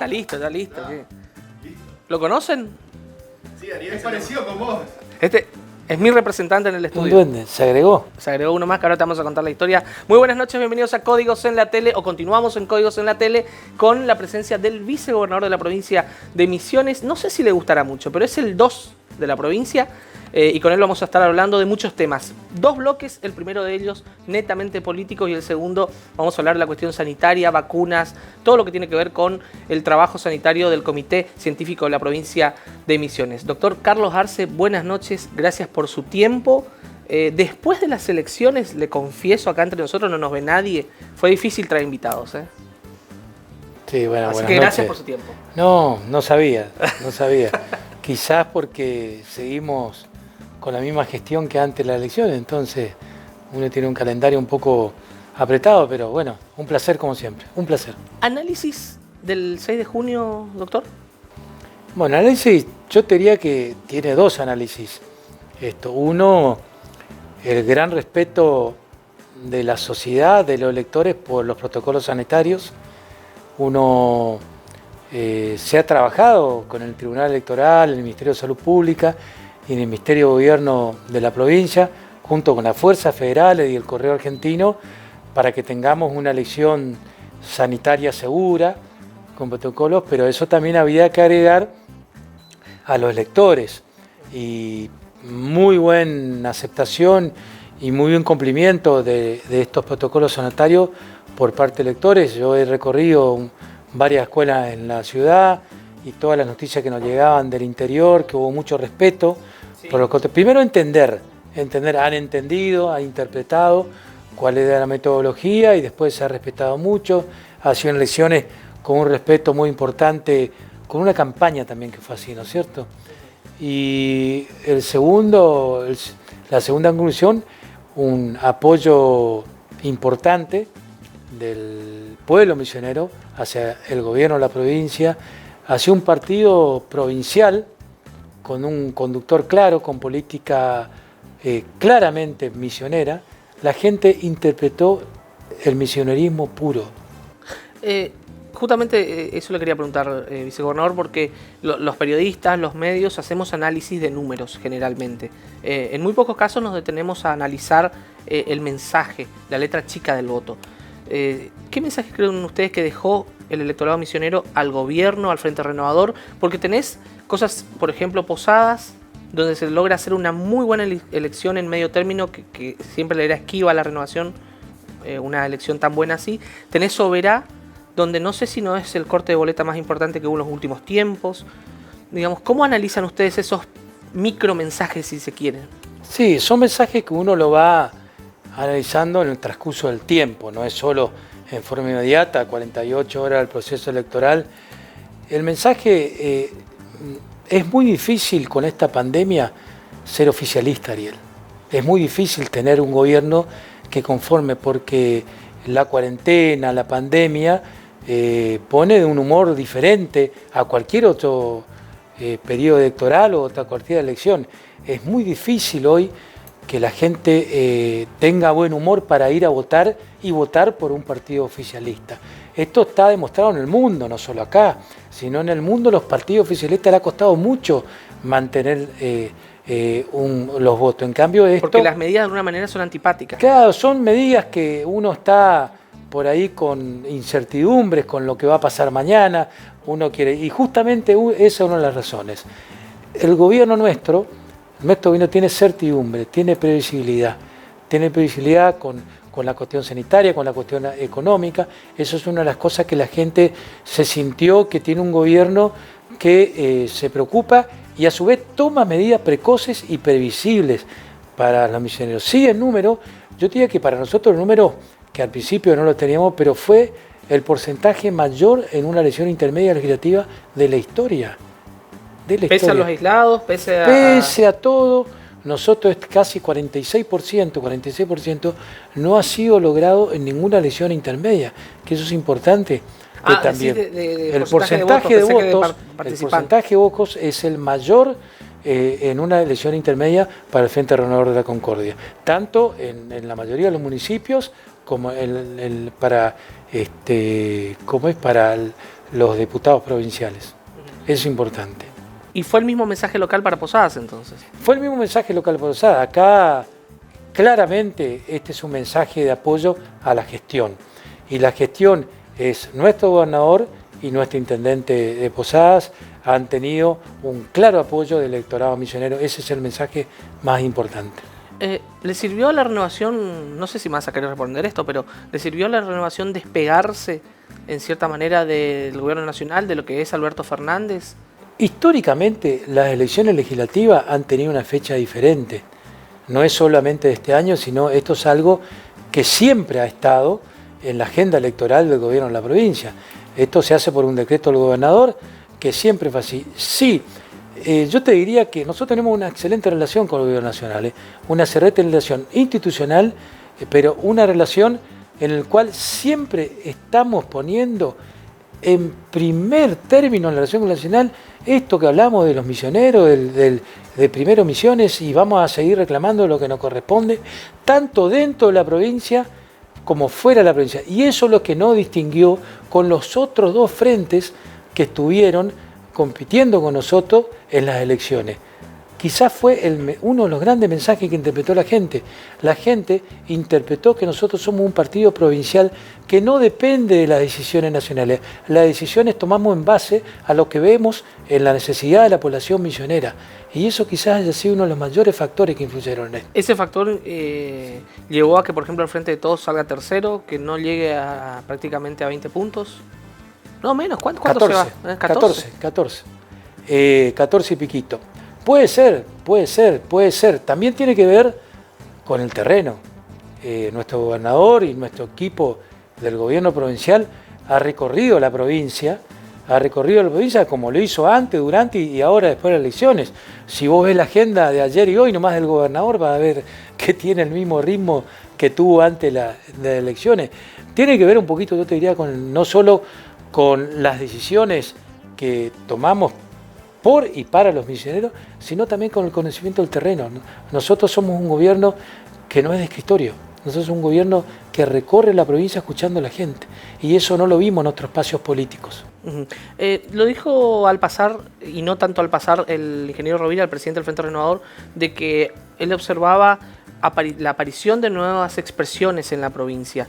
está listo, está listo. ¿Qué? ¿Lo conocen? Sí, Ariel es parecido con vos. Este es mi representante en el estudio. Un duende, se agregó. Se agregó uno más que ahora te vamos a contar la historia. Muy buenas noches, bienvenidos a Códigos en la Tele, o continuamos en Códigos en la Tele con la presencia del vicegobernador de la provincia de Misiones. No sé si le gustará mucho, pero es el 2 de la provincia y con él vamos a estar hablando de muchos temas. Dos bloques, el primero de ellos netamente político y el segundo vamos a hablar de la cuestión sanitaria, vacunas, todo lo que tiene que ver con el trabajo sanitario del Comité Científico de la provincia de Misiones. Doctor Carlos Arce, buenas noches, gracias por su tiempo. Después de las elecciones, le confieso, acá entre nosotros no nos ve nadie, fue difícil traer invitados. Sí, bueno, así buenas que gracias noches. por su tiempo. No sabía. Quizás porque seguimos con la misma gestión que antes de la elección, entonces uno tiene un calendario un poco apretado, pero bueno, un placer como siempre, un placer. ¿Análisis del 6 de junio, doctor? Bueno, análisis, yo te diría que tiene dos análisis. Uno, el gran respeto de la sociedad, de los electores por los protocolos sanitarios. Uno se ha trabajado con el Tribunal Electoral, el Ministerio de Salud Pública y en el Ministerio de Gobierno de la provincia, junto con las fuerzas federales y el Correo Argentino, para que tengamos una elección sanitaria segura, con protocolos, pero eso también había que agregar a los electores. Y muy buena aceptación y muy buen cumplimiento de estos protocolos sanitarios por parte de electores. Yo he recorrido varias escuelas en la ciudad y todas las noticias que nos llegaban del interior, que hubo mucho respeto. Sí. Primero entender, han entendido, han interpretado cuál era la metodología y después se ha respetado mucho. Ha sido elecciones con un respeto muy importante, con una campaña también que fue así, ¿no es cierto? Y la segunda conclusión, un apoyo importante del pueblo misionero hacia el gobierno de la provincia, hacia un partido provincial con un conductor claro, con política claramente misionera. La gente interpretó el misionerismo puro. Justamente eso le quería preguntar, vicegobernador, porque los periodistas, los medios, hacemos análisis de números generalmente. En muy pocos casos nos detenemos a analizar el mensaje, la letra chica del voto. ¿Qué mensaje creen ustedes que dejó el electorado misionero al gobierno, al Frente Renovador? Porque tenés cosas, por ejemplo, Posadas, donde se logra hacer una muy buena elección en medio término, que siempre le era esquiva a la renovación, una elección tan buena así. Tenés Soberá, donde no sé si no es el corte de boleta más importante que hubo en los últimos tiempos. Digamos, ¿cómo analizan ustedes esos micromensajes, si se quieren? Sí, son mensajes que uno lo va analizando en el transcurso del tiempo, no es solo en forma inmediata, 48 horas del proceso electoral. El mensaje, es muy difícil con esta pandemia ser oficialista, Ariel. Es muy difícil tener un gobierno que conforme, porque la cuarentena, la pandemia, pone de un humor diferente a cualquier otro periodo electoral o otra cualquier elección. Es muy difícil hoy que la gente tenga buen humor para ir a votar y votar por un partido oficialista. Esto está demostrado en el mundo, no solo acá, sino en el mundo. Los partidos oficialistas le ha costado mucho mantener los votos. En cambio esto... Porque las medidas de alguna manera son antipáticas. Claro, son medidas que uno está por ahí con incertidumbres, con lo que va a pasar mañana, uno quiere... Y justamente esa es una de las razones. El gobierno nuestro gobierno tiene certidumbre, tiene previsibilidad con la cuestión sanitaria, con la cuestión económica. Eso es una de las cosas que la gente se sintió, que tiene un gobierno que se preocupa y a su vez toma medidas precoces y previsibles para los misioneros. Sí, el número, yo diría que para nosotros el número, que al principio no lo teníamos, pero fue el porcentaje mayor en una elección intermedia legislativa de la historia. Pese a los aislados, pese a todo, nosotros casi 46% no ha sido logrado en ninguna elección intermedia, que eso es importante. También el porcentaje de votos es el mayor en una elección intermedia para el Frente Renovador de la Concordia, tanto en la mayoría de los municipios como para los diputados provinciales. Eso es importante. ¿Y fue el mismo mensaje local para Posadas entonces? Fue el mismo mensaje local para Posadas. Acá claramente este es un mensaje de apoyo a la gestión. Y la gestión es nuestro gobernador y nuestro intendente de Posadas han tenido un claro apoyo del electorado misionero. Ese es el mensaje más importante. ¿Le sirvió a la renovación, no sé si me vas a querer responder esto, pero ¿le sirvió a la renovación despegarse en cierta manera del gobierno nacional, de lo que es Alberto Fernández? Históricamente las elecciones legislativas han tenido una fecha diferente. No es solamente de este año, sino esto es algo que siempre ha estado en la agenda electoral del gobierno de la provincia. Esto se hace por un decreto del gobernador, que siempre fue así. Sí, yo te diría que nosotros tenemos una excelente relación con el gobierno nacional, una excelente relación institucional, pero una relación en la cual siempre estamos poniendo en primer término en la relación con el nacional esto que hablamos de los misioneros, de Primero Misiones, y vamos a seguir reclamando lo que nos corresponde, tanto dentro de la provincia como fuera de la provincia. Y eso es lo que nos distinguió con los otros dos frentes que estuvieron compitiendo con nosotros en las elecciones. Quizás fue uno de los grandes mensajes que interpretó la gente. La gente interpretó que nosotros somos un partido provincial que no depende de las decisiones nacionales. Las decisiones tomamos en base a lo que vemos en la necesidad de la población misionera. Y eso quizás haya sido uno de los mayores factores que influyeron en esto. ¿Ese factor llevó a que, por ejemplo, el Frente de Todos salga tercero, que no llegue prácticamente a 20 puntos? No, menos. ¿Cuánto 14, se va? 14 y piquito. Puede ser. También tiene que ver con el terreno. Nuestro gobernador y nuestro equipo del gobierno provincial ha recorrido la provincia como lo hizo antes, durante y ahora después de las elecciones. Si vos ves la agenda de ayer y hoy, nomás del gobernador, vas a ver que tiene el mismo ritmo que tuvo antes de las elecciones. Tiene que ver un poquito, yo te diría, no solo con las decisiones que tomamos por y para los misioneros, sino también con el conocimiento del terreno. Nosotros somos un gobierno que no es de escritorio, nosotros somos un gobierno que recorre la provincia escuchando a la gente, y eso no lo vimos en otros espacios políticos. Lo dijo al pasar, y no tanto al pasar, el ingeniero Rovira, el presidente del Frente Renovador, de que él observaba la aparición de nuevas expresiones en la provincia.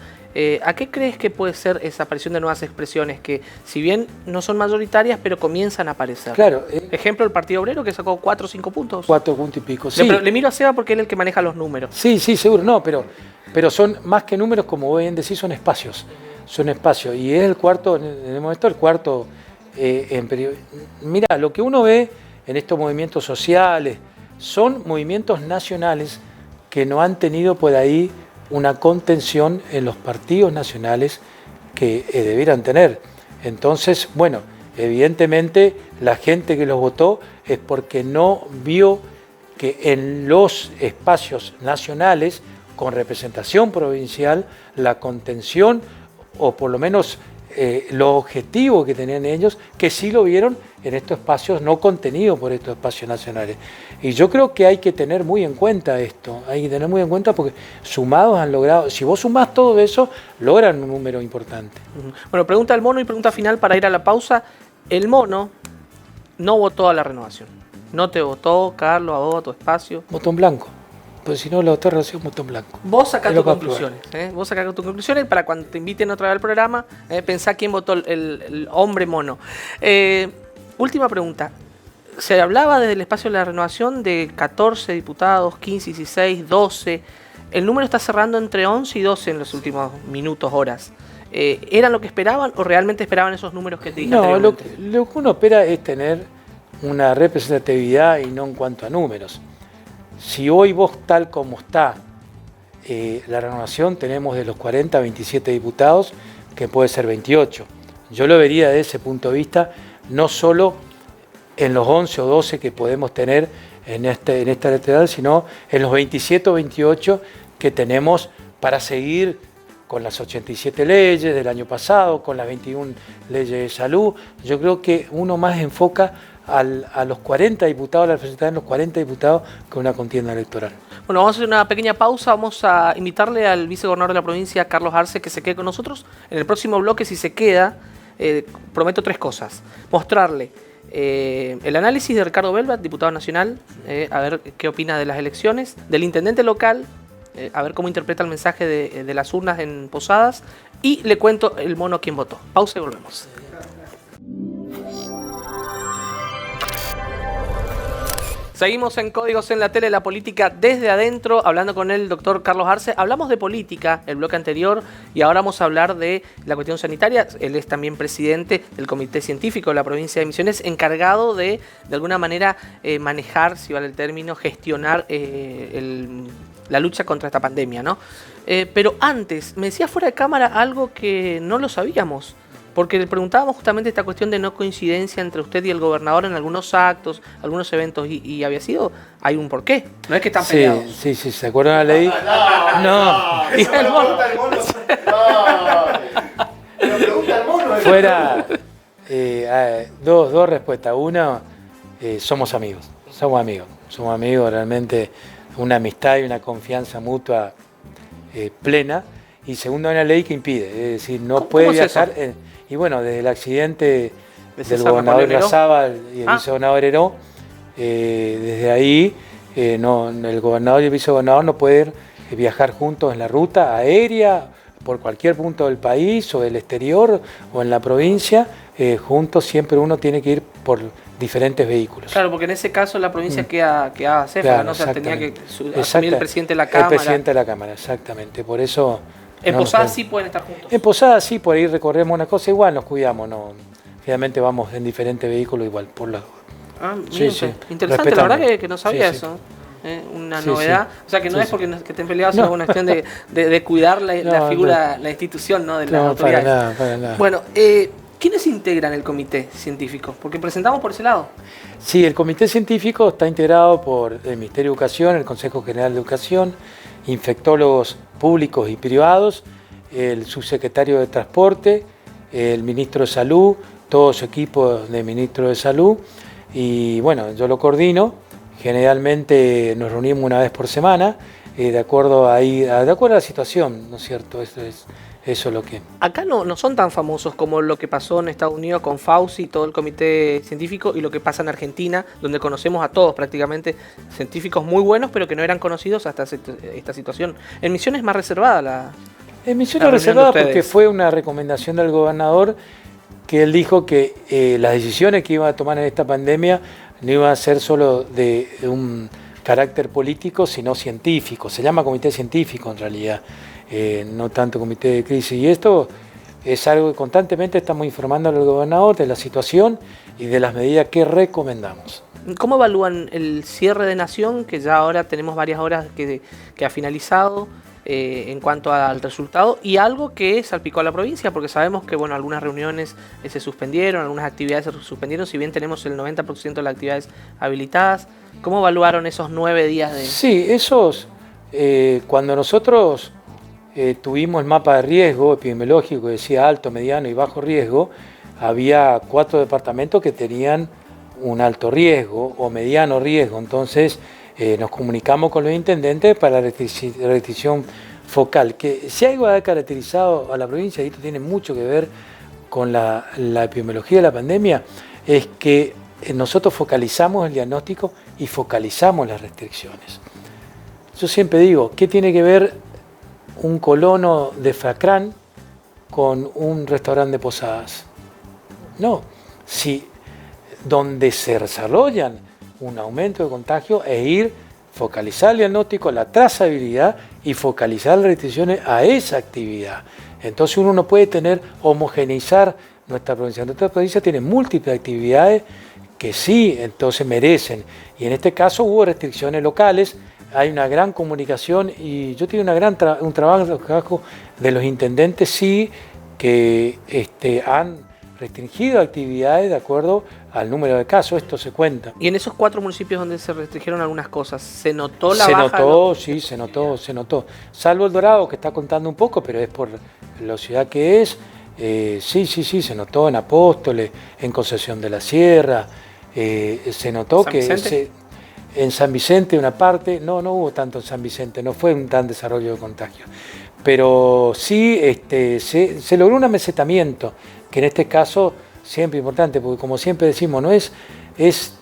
¿A qué crees que puede ser esa aparición de nuevas expresiones que, si bien no son mayoritarias, pero comienzan a aparecer? Claro. Ejemplo, el Partido Obrero, que sacó 4 o 5 puntos. 4 puntos y pico, sí. Le miro a Seba porque él es el que maneja los números. Sí, seguro. No, pero son más que números, como bien decís, son espacios. Son espacios. Y es el cuarto, en el momento, el cuarto en periodo. Mira, lo que uno ve en estos movimientos sociales son movimientos nacionales que no han tenido por ahí una contención en los partidos nacionales que debieran tener. Entonces, bueno, evidentemente la gente que los votó es porque no vio que en los espacios nacionales con representación provincial la contención, o por lo menos los objetivos que tenían ellos, que sí lo vieron en estos espacios no contenidos por estos espacios nacionales. Y yo creo que hay que tener muy en cuenta esto, porque sumados han logrado, si vos sumás todo eso, logran un número importante. Bueno, pregunta del Mono y pregunta final para ir a la pausa. El Mono no votó a la renovación. No te votó, Carlos, a vos, a tu espacio. Botón blanco. Pues si no, la otra relación, botón blanco. Vos sacás tus conclusiones. Vos sacás tus conclusiones para cuando te inviten otra vez al programa, pensá quién votó el hombre mono. Última pregunta. Se hablaba desde el espacio de la renovación de 14 diputados, 15, 16, 12. El número está cerrando entre 11 y 12 en los últimos minutos, horas. ¿Eran lo que esperaban o realmente esperaban esos números que te dije anteriormente? No, lo que uno espera es tener una representatividad y no en cuanto a números. Si hoy vos, tal como está la renovación, tenemos de los 40 a 27 diputados, que puede ser 28. Yo lo vería desde ese punto de vista, no solo en los 11 o 12 que podemos tener en esta electoral, sino en los 27 o 28 que tenemos para seguir con las 87 leyes del año pasado, con las 21 leyes de salud. Yo creo que uno más enfoca a los 40 diputados, la representación de los 40 diputados con una contienda electoral. Bueno, vamos a hacer una pequeña pausa, vamos a invitarle al vicegobernador de la provincia, Carlos Arce, que se quede con nosotros. En el próximo bloque, si se queda, prometo 3 cosas. Mostrarle el análisis de Ricardo Belbat, diputado nacional, a ver qué opina de las elecciones, del intendente local, a ver cómo interpreta el mensaje de las urnas en Posadas, y le cuento el mono quién votó. Pausa y volvemos. Seguimos en Códigos en la Tele, la política desde adentro, hablando con el doctor Carlos Arce. Hablamos de política el bloque anterior y ahora vamos a hablar de la cuestión sanitaria. Él es también presidente del Comité Científico de la provincia de Misiones, encargado de alguna manera, manejar, si vale el término, gestionar la lucha contra esta pandemia, ¿no? Pero antes, me decía fuera de cámara algo que no lo sabíamos. Porque le preguntábamos justamente esta cuestión de no coincidencia entre usted y el gobernador en algunos actos, algunos eventos, y había sido, hay un porqué. No es que están peleados. Sí, ¿se acuerdan la ley? No. Y el mono. Me pregunta el mono. Fuera, dos respuestas. Una, somos amigos, realmente una amistad y una confianza mutua plena. Y segunda, una ley que impide, es decir, no puede viajar. Y bueno, desde el accidente del gobernador Razábal y el vicegobernador Heró, desde ahí el gobernador y el vicegobernador no pueden viajar juntos en la ruta aérea por cualquier punto del país o del exterior o en la provincia, juntos siempre uno tiene que ir por diferentes vehículos. Claro, porque en ese caso la provincia queda céfala, claro, ¿no? O sea, tenía que asumir el presidente de la Cámara. El presidente de la Cámara, exactamente, por eso... En Posadas sí pueden estar juntos. En Posadas sí, por ahí recorremos una cosa, igual nos cuidamos, ¿no? Finalmente vamos en diferentes vehículos igual, por la... Sí. Interesante, la verdad que no sabía eso. Una novedad. O sea, que no es porque que estén peleados, sino una cuestión de cuidar la figura, la institución, ¿no? De las autoridades. Para nada. Bueno, ¿quiénes integran el comité científico? Porque presentamos por ese lado. Sí, el comité científico está integrado por el Ministerio de Educación, el Consejo General de Educación, infectólogos públicos y privados, el subsecretario de Transporte, el ministro de Salud, todo su equipo de ministro de Salud, y bueno, yo lo coordino. Generalmente nos reunimos una vez por semana, de acuerdo a la situación, ¿no es cierto? Eso es lo que... Acá no son tan famosos como lo que pasó en Estados Unidos con Fauci y todo el comité científico, y lo que pasa en Argentina, donde conocemos a todos prácticamente, científicos muy buenos, pero que no eran conocidos hasta esta situación. En Misiones es más reservada En Misiones es reservada porque fue una recomendación del gobernador, que él dijo que las decisiones que iba a tomar en esta pandemia no iban a ser solo de un carácter político, sino científico. Se llama comité científico en realidad. No tanto comité de crisis, y esto es algo que constantemente estamos informando al gobernador de la situación y de las medidas que recomendamos. ¿Cómo evalúan el cierre de Nación, que ya ahora tenemos varias horas que ha finalizado, en cuanto al resultado, y algo que salpicó a la provincia? Porque sabemos que bueno, algunas reuniones se suspendieron, algunas actividades se suspendieron, si bien tenemos el 90% de las actividades habilitadas. ¿Cómo evaluaron esos 9 días de...? Sí, cuando nosotros... tuvimos el mapa de riesgo epidemiológico que decía alto, mediano y bajo riesgo, había 4 departamentos que tenían un alto riesgo o mediano riesgo, entonces nos comunicamos con los intendentes para la restricción focal, que si algo ha caracterizado a la provincia, y esto tiene mucho que ver con la epidemiología de la pandemia, es que nosotros focalizamos el diagnóstico y focalizamos las restricciones. Yo siempre digo, ¿qué tiene que ver un colono de Fracrán con un restaurante de Posadas? No, si donde se desarrollan un aumento de contagio es focalizar el diagnóstico, la trazabilidad y focalizar las restricciones a esa actividad. Entonces uno no puede homogeneizar nuestra provincia. Nuestra provincia tiene múltiples actividades que sí, entonces merecen. Y en este caso hubo restricciones locales. Hay una gran comunicación y yo tengo un trabajo de los intendentes, sí, que han restringido actividades de acuerdo al número de casos, esto se cuenta. Y en esos 4 municipios donde se restringieron algunas cosas, ¿se notó la baja? Se notó. Salvo El Dorado, que está contando un poco, pero es por la ciudad que es. Sí, se notó en Apóstoles, en Concepción de la Sierra, se notó que... En San Vicente una parte, no hubo tanto en San Vicente, no fue un tan desarrollo de contagio. Pero sí se logró un amesetamiento que en este caso siempre importante, porque como siempre decimos, es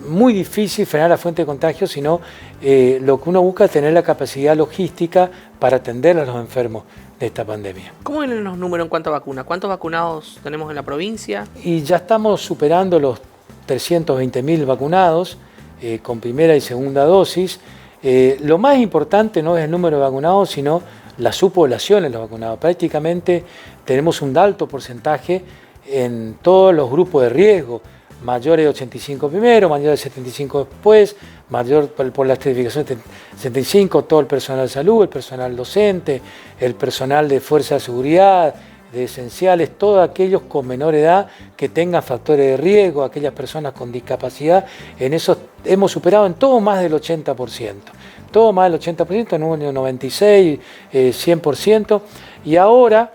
muy difícil frenar la fuente de contagio, sino lo que uno busca es tener la capacidad logística para atender a los enfermos de esta pandemia. ¿Cómo vienen los números en cuanto a vacunas? ¿Cuántos vacunados tenemos en la provincia? Y ya estamos superando los 320.000 vacunados con primera y segunda dosis. Lo más importante no es el número de vacunados, sino la subpoblación en los vacunados. Prácticamente tenemos un alto porcentaje en todos los grupos de riesgo, mayores de 85 primero, mayores de 75 después, mayor por la estratificación de 75, todo el personal de salud, el personal docente, el personal de fuerza de seguridad, de esenciales, todos aquellos con menor edad que tengan factores de riesgo, aquellas personas con discapacidad, en eso hemos superado en todo más del 80%. Todo más del 80%, en un año 96, 100%, y ahora,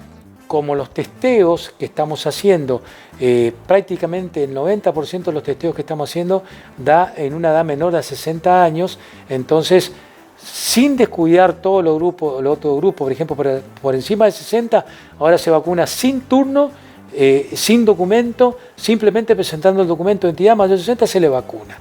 como los testeos que estamos haciendo, prácticamente el 90% de los testeos que estamos haciendo da en una edad menor a 60 años, entonces, sin descuidar todos los otros grupos, por ejemplo, por encima de 60, ahora se vacuna sin turno, sin documento, simplemente presentando el documento de identidad, mayor de 60 se le vacuna.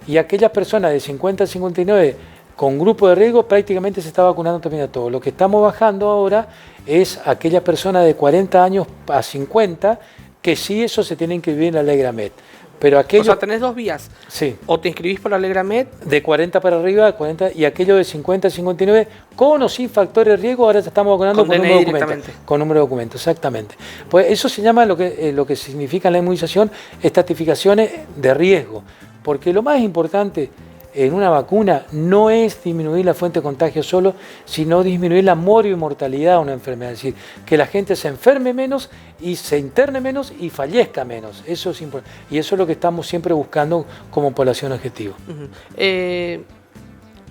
Y aquellas personas de 50 a 59 con grupo de riesgo prácticamente se está vacunando también a todos. Lo que estamos bajando ahora es aquellas personas de 40 años a 50 que sí eso se tienen que vivir en la Alegramed. Pero aquellos, o sea, tenés dos vías. Sí. O te inscribís por la Alegramed. De 40 para arriba, 40, y aquellos de 50 a 59, con o sin factores de riesgo, ahora ya estamos vacunando con número de documento. Con número de documento, exactamente. Pues eso se llama lo que significa en la inmunización estratificaciones de riesgo. Porque lo más importante en una vacuna no es disminuir la fuente de contagio solo, sino disminuir la mortalidad de una enfermedad. Es decir, que la gente se enferme menos y se interne menos y fallezca menos. Eso es importante. Y eso es lo que estamos siempre buscando como población objetivo.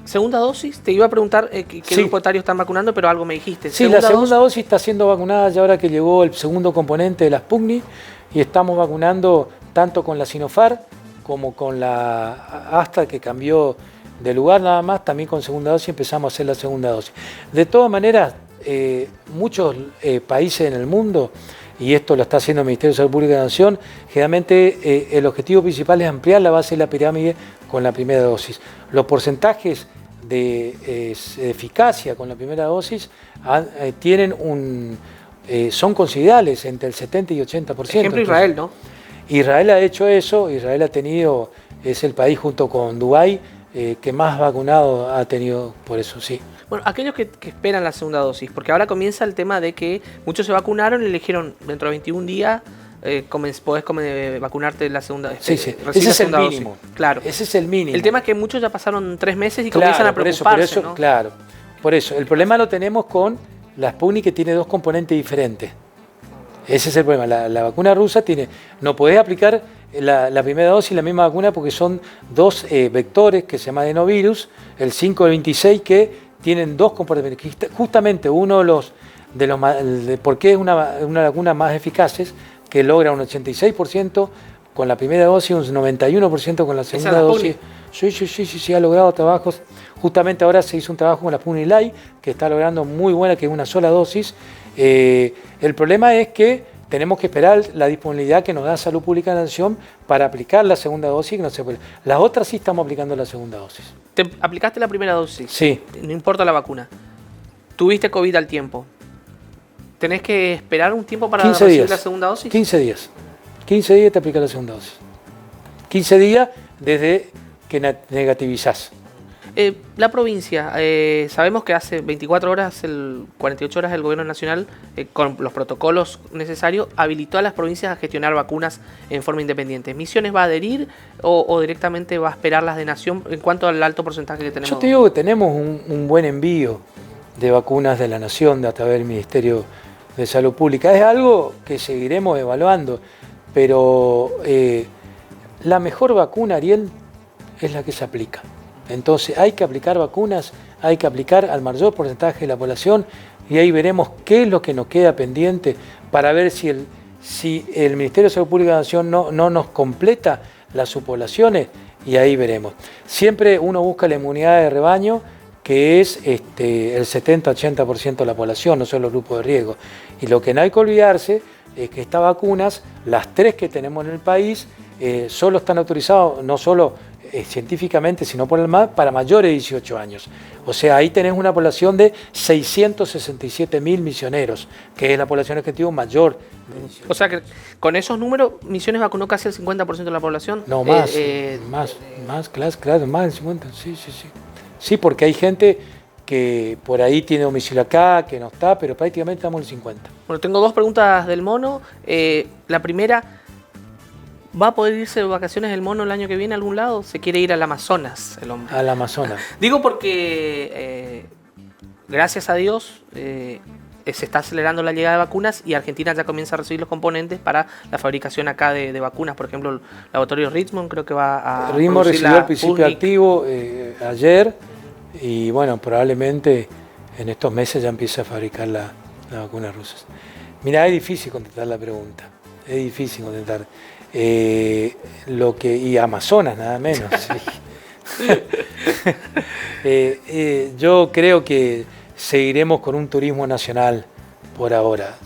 Segunda dosis, te iba a preguntar qué grupo etario están vacunando, pero algo me dijiste. Sí, la segunda dosis está siendo vacunada ya ahora que llegó el segundo componente de la Sputnik y estamos vacunando tanto con la Sinopharm como con la Astra, que cambió de lugar nada más, también con segunda dosis empezamos a hacer la segunda dosis. De todas maneras, muchos países en el mundo, y esto lo está haciendo el Ministerio de Salud Pública de la Nación, generalmente el objetivo principal es ampliar la base de la pirámide con la primera dosis. Los porcentajes de eficacia con la primera dosis son considerables, entre el 70 y 80%. Ejemplo Israel, ¿no? Israel ha hecho eso, Israel es el país junto con Dubái que más vacunado ha tenido por eso, sí. Bueno, aquellos que esperan la segunda dosis, porque ahora comienza el tema de que muchos se vacunaron y le dijeron dentro de 21 días podés vacunarte la segunda. Sí. Ese es el mínimo. Dosis. Claro. Ese es el mínimo. El tema es que muchos ya pasaron 3 meses y comienzan a preocuparse, ¿no? Claro, por eso. El problema lo tenemos con la Sputnik, que tiene dos componentes diferentes. Ese es el problema. La vacuna rusa no podés aplicar la primera dosis la misma vacuna porque son dos vectores que se llama adenovirus, el 5 y el 26, que tienen dos componentes. Justamente uno de por qué es una vacuna más eficaz, que logra un 86% con la primera dosis y un 91% con la segunda dosis. Sí, ha logrado trabajos. Justamente ahora se hizo un trabajo con la Sputnik Light, que está logrando muy buena, que es una sola dosis. El problema es que tenemos que esperar la disponibilidad que nos da Salud Pública de la Nación para aplicar la segunda dosis. Que no se puede. Las otras sí estamos aplicando la segunda dosis. ¿Te aplicaste la primera dosis? Sí. No importa la vacuna. ¿Tuviste COVID al tiempo? ¿Tenés que esperar un tiempo para recibir la segunda dosis? 15 días. 15 días te aplica la segunda dosis. 15 días desde que negativizás. La provincia, sabemos que hace 24 horas, 48 horas el Gobierno Nacional, con los protocolos necesarios, habilitó a las provincias a gestionar vacunas en forma independiente. ¿Misiones va a adherir o directamente va a esperar las de Nación en cuanto al alto porcentaje que tenemos? Yo te digo que tenemos un buen envío de vacunas de la Nación a través del Ministerio de Salud Pública. Es algo que seguiremos evaluando, pero la mejor vacuna, Ariel, es la que se aplica. Entonces hay que aplicar vacunas, hay que aplicar al mayor porcentaje de la población y ahí veremos qué es lo que nos queda pendiente para ver si el Ministerio de Salud Pública de la Nación no nos completa las subpoblaciones y ahí veremos. Siempre uno busca la inmunidad de rebaño, que es el 70-80% de la población, no son los grupos de riesgo. Y lo que no hay que olvidarse, que estas vacunas, las 3 que tenemos en el país, solo están autorizadas, no solo científicamente, sino por el MAD, para mayores de 18 años. O sea, ahí tenés una población de 667.000 misioneros, que es la población objetivo mayor. O sea que con esos números, Misiones vacunó casi el 50% de la población. No, más, claro, más del 50, sí. Sí, porque hay gente que por ahí tiene domicilio acá, que no está, pero prácticamente estamos en el 50. Bueno, tengo 2 preguntas del mono. La primera, ¿va a poder irse de vacaciones el mono el año que viene a algún lado? ¿Se quiere ir al Amazonas el hombre? Al Amazonas. Digo porque, gracias a Dios, se está acelerando la llegada de vacunas y Argentina ya comienza a recibir los componentes para la fabricación acá de vacunas. Por ejemplo, el laboratorio Richmond creo que va a Richmond producir recibió la el principio Sputnik. activo ayer y bueno, probablemente en estos meses ya empiece a fabricar la vacuna rusa. Mira, es difícil contestar la pregunta, es difícil contestar. Y Amazonas nada menos. Sí. Yo creo que seguiremos con un turismo nacional por ahora.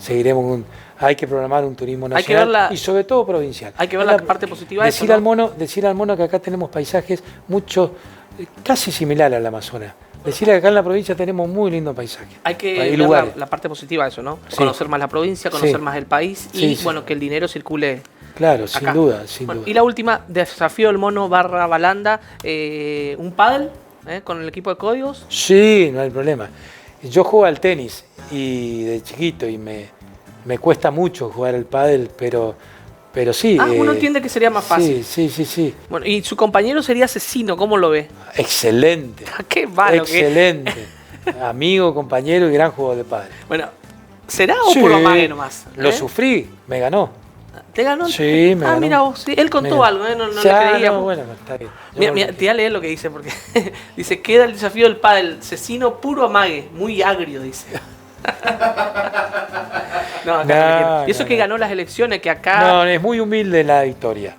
Hay que programar un turismo nacional y sobre todo provincial. Hay que ver la parte positiva de decir eso, ¿no? Decir al mono que acá tenemos paisajes casi similares al Amazonas. Decirle que acá en la provincia tenemos muy lindos paisajes. Hay que ver la parte positiva de eso, ¿no? Sí. Conocer más la provincia, conocer más el país y bueno, que el dinero circule. Claro, acá. sin duda. Y la última, desafío del mono / Balanda, un pádel con el equipo de códigos. Sí, no hay problema. Yo juego al tenis y de chiquito y me cuesta mucho jugar al pádel, pero sí. Uno entiende que sería más fácil. Sí. Bueno, y su compañero sería Asesino, ¿cómo lo ve? Excelente. Qué malo. Excelente. Amigo, compañero y gran jugador de pádel. Bueno, ¿será o puro amague nomás? Lo sufrí, me ganó. ¿Te ganó? Sí, me ganó. Mira vos, sí, él contó algo, no le creía. No, bueno, está bien. Mira, te voy a leer lo que dice, porque dice, queda el desafío del pádel, Cecino puro amague, muy agrio, dice. Y eso que ganó las elecciones, que acá... No, es muy humilde la victoria.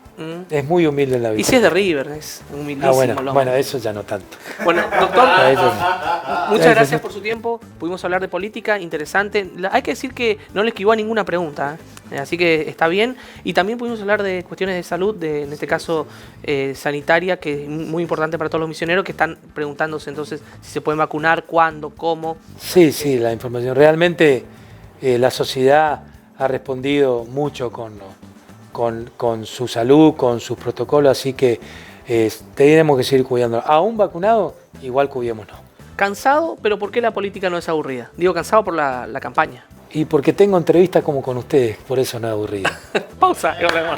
Es muy humilde la victoria. Y si es de River, es humildísimo. Bueno, eso ya no tanto. Bueno, doctor, muchas gracias por su tiempo. Pudimos hablar de política, interesante. Hay que decir que no le esquivó a ninguna pregunta, así que está bien. Y también pudimos hablar de cuestiones de salud, en este caso sanitaria, que es muy importante para todos los misioneros que están preguntándose entonces si se pueden vacunar, cuándo, cómo. Sí, la información. Realmente la sociedad ha respondido mucho con su salud, con sus protocolos, así que tenemos que seguir cuidando. Aún vacunado, igual cuidémonos. Cansado, pero ¿por qué la política no es aburrida? Digo cansado por la campaña. Y porque tengo entrevistas como con ustedes, por eso no es aburrida. Pausa y volvemos.